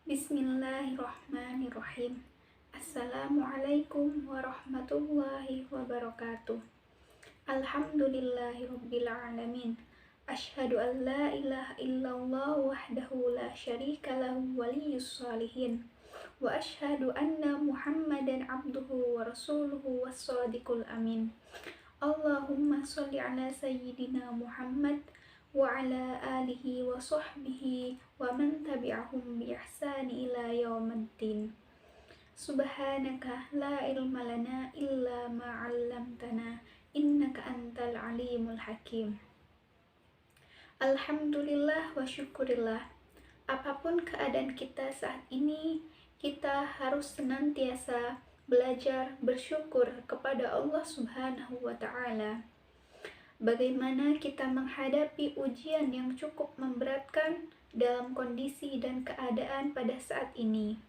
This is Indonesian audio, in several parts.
Bismillahirrahmanirrahim. Assalamualaikum warahmatullahi wabarakatuh. Alhamdulillahirabbil alamin. Asyhadu an la ilaha illallah wahdahu la syarika lahu waliyyus shalihin. Wa asyhadu anna Muhammadan abduhu wa rasuluhu was-shadiqul amin. Allahumma sholli ala sayyidina Muhammad wa ala alihi wa sahbihi wa man tabi'ahum bi ihsani ila yaumiddin. Subhanaka la ilma lana illa ma 'allamtana innaka antal alimul hakim. Alhamdulillah wa syukurillah. Apapun keadaan kita saat ini, kita harus senantiasa belajar bersyukur kepada Allah Subhanahu wa ta'ala. Bagaimana kita menghadapi ujian yang cukup memberatkan dalam kondisi dan keadaan pada saat ini.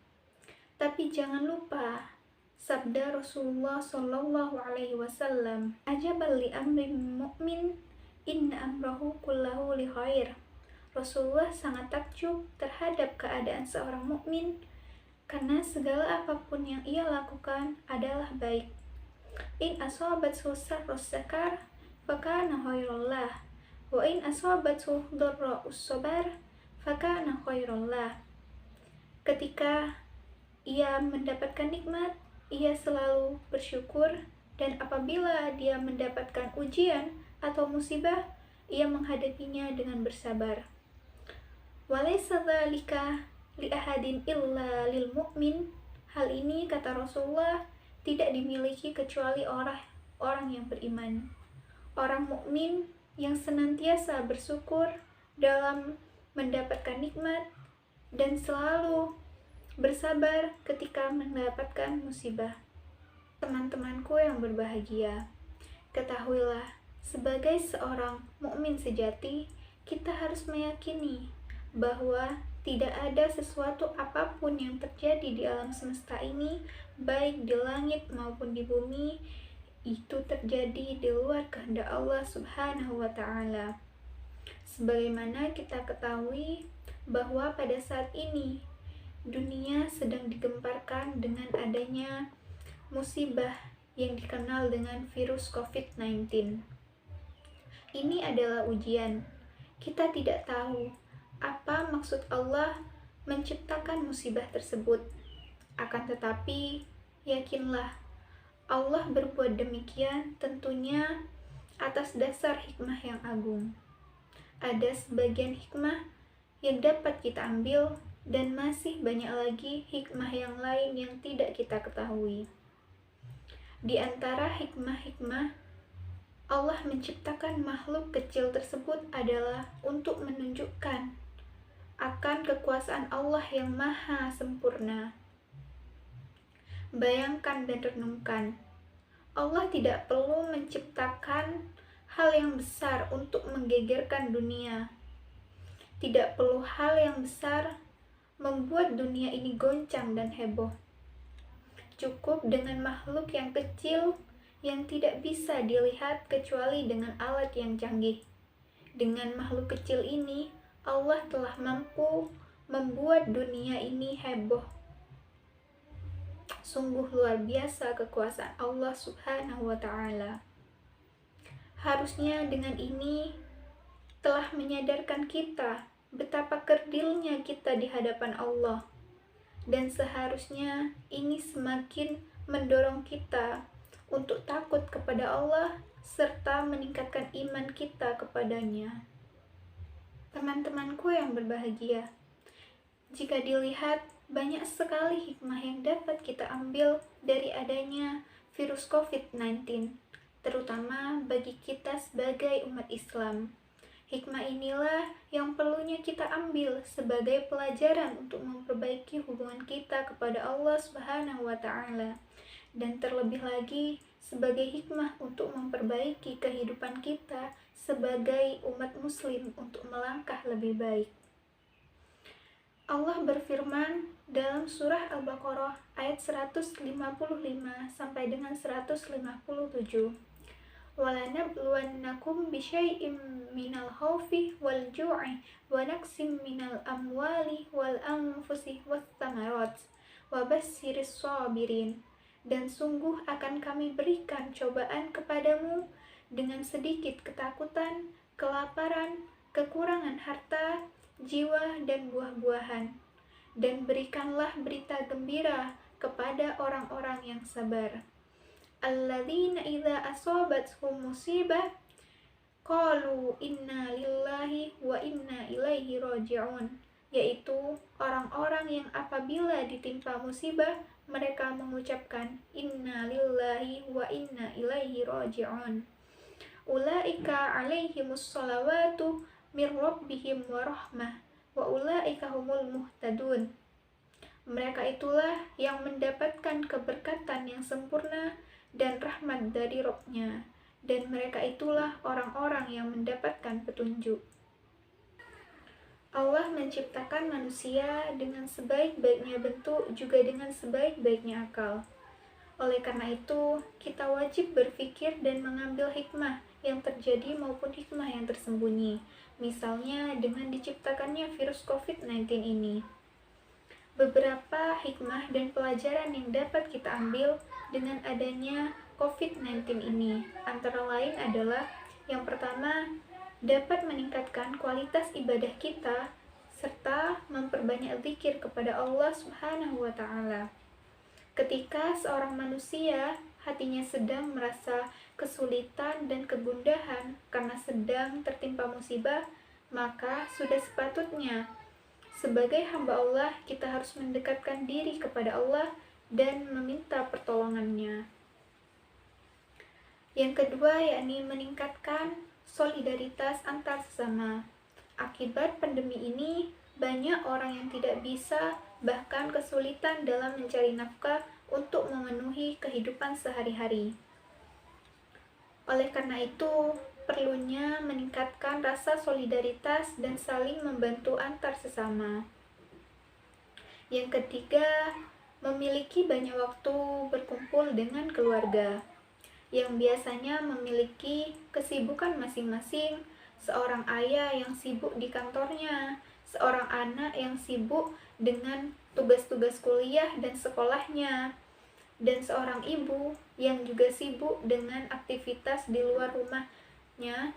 Tapi jangan lupa sabda Rasulullah Shallallahu Alaihi Wasallam, "Ajabal li amri mu'min, inna amrahu kullahu li khair." Rasulullah sangat takjub terhadap keadaan seorang mukmin karena segala apapun yang ia lakukan adalah baik. In asabathu sarrus sakar fakana khairullah, wa in asabathu dharra'us sabar fakana khairullah. Ketika ia mendapatkan nikmat, ia selalu bersyukur, dan apabila dia mendapatkan ujian atau musibah, ia menghadapinya dengan bersabar. Walaysa dzalika li ahadin illa lil mu'min. Hal ini, kata Rasulullah, tidak dimiliki kecuali orang yang beriman. Orang mukmin yang senantiasa bersyukur dalam mendapatkan nikmat dan selalu bersabar ketika mendapatkan musibah. Teman-temanku yang berbahagia, ketahuilah, sebagai seorang mukmin sejati, kita harus meyakini bahwa tidak ada sesuatu apapun yang terjadi di alam semesta ini, baik di langit maupun di bumi, itu terjadi di luar kehendak Allah Subhanahu wa ta'ala. Sebagaimana kita ketahui bahwa pada saat ini dunia sedang digemparkan dengan adanya musibah yang dikenal dengan virus COVID-19. Ini adalah ujian. Kita tidak tahu apa maksud Allah menciptakan musibah tersebut. Akan tetapi, yakinlah, Allah berbuat demikian tentunya atas dasar hikmah yang agung. Ada sebagian hikmah yang dapat kita ambil, dan masih banyak lagi hikmah yang lain yang tidak kita ketahui. Di antara hikmah-hikmah Allah menciptakan makhluk kecil tersebut adalah untuk menunjukkan akan kekuasaan Allah yang maha sempurna. Bayangkan dan renungkan, Allah tidak perlu menciptakan hal yang besar untuk menggegerkan dunia. Tidak perlu hal yang besar membuat dunia ini goncang dan heboh. Cukup dengan makhluk yang kecil yang tidak bisa dilihat kecuali dengan alat yang canggih. Dengan makhluk kecil ini, Allah telah mampu membuat dunia ini heboh. Sungguh luar biasa kekuasaan Allah Subhanahu wa ta'ala. Harusnya dengan ini telah menyadarkan kita betapa kerdilnya kita di hadapan Allah. Dan seharusnya ini semakin mendorong kita untuk takut kepada Allah serta meningkatkan iman kita kepadanya. Teman-temanku yang berbahagia, jika dilihat, banyak sekali hikmah yang dapat kita ambil dari adanya virus COVID-19, terutama bagi kita sebagai umat Islam. Hikmah inilah yang perlunya kita ambil sebagai pelajaran untuk memperbaiki hubungan kita kepada Allah Subhanahu wa ta'ala, dan terlebih lagi sebagai hikmah untuk memperbaiki kehidupan kita sebagai umat muslim untuk melangkah lebih baik. Allah berfirman dalam surah Al-Baqarah ayat 155 sampai dengan 157. وَلَنَبْلُوَنَّكُمْ بِشَيْءٍ مِّنَ الْخَوْفِ وَالْجُوعِ وَنَقْصٍ مِّنَ الْأَمْوَالِ وَالْأَنفُسِ وَالثَّمَرَاتِ وَبَشِّرِ الصَّابِرِينَ. Dan sungguh akan kami berikan cobaan kepadamu dengan sedikit ketakutan, kelaparan, kekurangan harta, jiwa, dan buah-buahan. Dan berikanlah berita gembira kepada orang-orang yang sabar. Alladzina idza asabathum musibah qalu inna lillahi wa inna ilaihi raji'un, yaitu orang-orang yang apabila ditimpa musibah mereka mengucapkan inna lillahi wa inna ilaihi raji'un. Ulaika alaihimus salawatu mir rabbihim wa rahmah wa ulaika humul muhtadun. Mereka itulah yang mendapatkan keberkatan yang sempurna dan rahmat dari Rabb-Nya, dan mereka itulah orang-orang yang mendapatkan petunjuk. Allah menciptakan manusia dengan sebaik-baiknya bentuk, juga dengan sebaik-baiknya akal. Oleh karena itu, kita wajib berpikir dan mengambil hikmah yang terjadi maupun hikmah yang tersembunyi, misalnya dengan diciptakannya virus COVID-19 ini. Beberapa hikmah dan pelajaran yang dapat kita ambil dengan adanya COVID-19 ini antara lain adalah yang pertama, dapat meningkatkan kualitas ibadah kita serta memperbanyak zikir kepada Allah Subhanahu wa Ta'ala. Ketika seorang manusia hatinya sedang merasa kesulitan dan kegundahan karena sedang tertimpa musibah, maka sudah sepatutnya sebagai hamba Allah, kita harus mendekatkan diri kepada Allah dan meminta pertolongannya. Yang kedua, yakni meningkatkan solidaritas antar sesama. Akibat pandemi ini, banyak orang yang tidak bisa, bahkan kesulitan dalam mencari nafkah untuk memenuhi kehidupan sehari-hari. Oleh karena itu, perlunya meningkatkan rasa solidaritas dan saling membantu antar sesama. Yang ketiga, memiliki banyak waktu berkumpul dengan keluarga yang biasanya memiliki kesibukan masing-masing. Seorang ayah yang sibuk di kantornya, seorang anak yang sibuk dengan tugas-tugas kuliah dan sekolahnya, dan seorang ibu yang juga sibuk dengan aktivitas di luar rumahnya.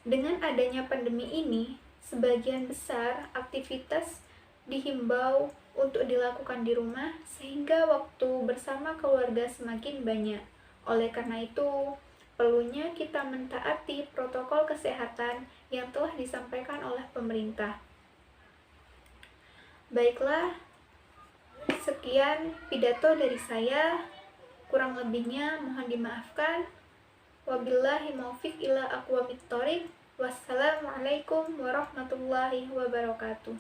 Dengan adanya pandemi ini, sebagian besar aktivitas dihimbau untuk dilakukan di rumah sehingga waktu bersama keluarga semakin banyak. Oleh karena itu, perlunya kita mentaati protokol kesehatan yang telah disampaikan oleh pemerintah. Baiklah, sekian pidato dari saya, kurang lebihnya mohon dimaafkan. Wabillahi taufiq ila aqwamit thoriq. Wassalamualaikum warahmatullahi wabarakatuh.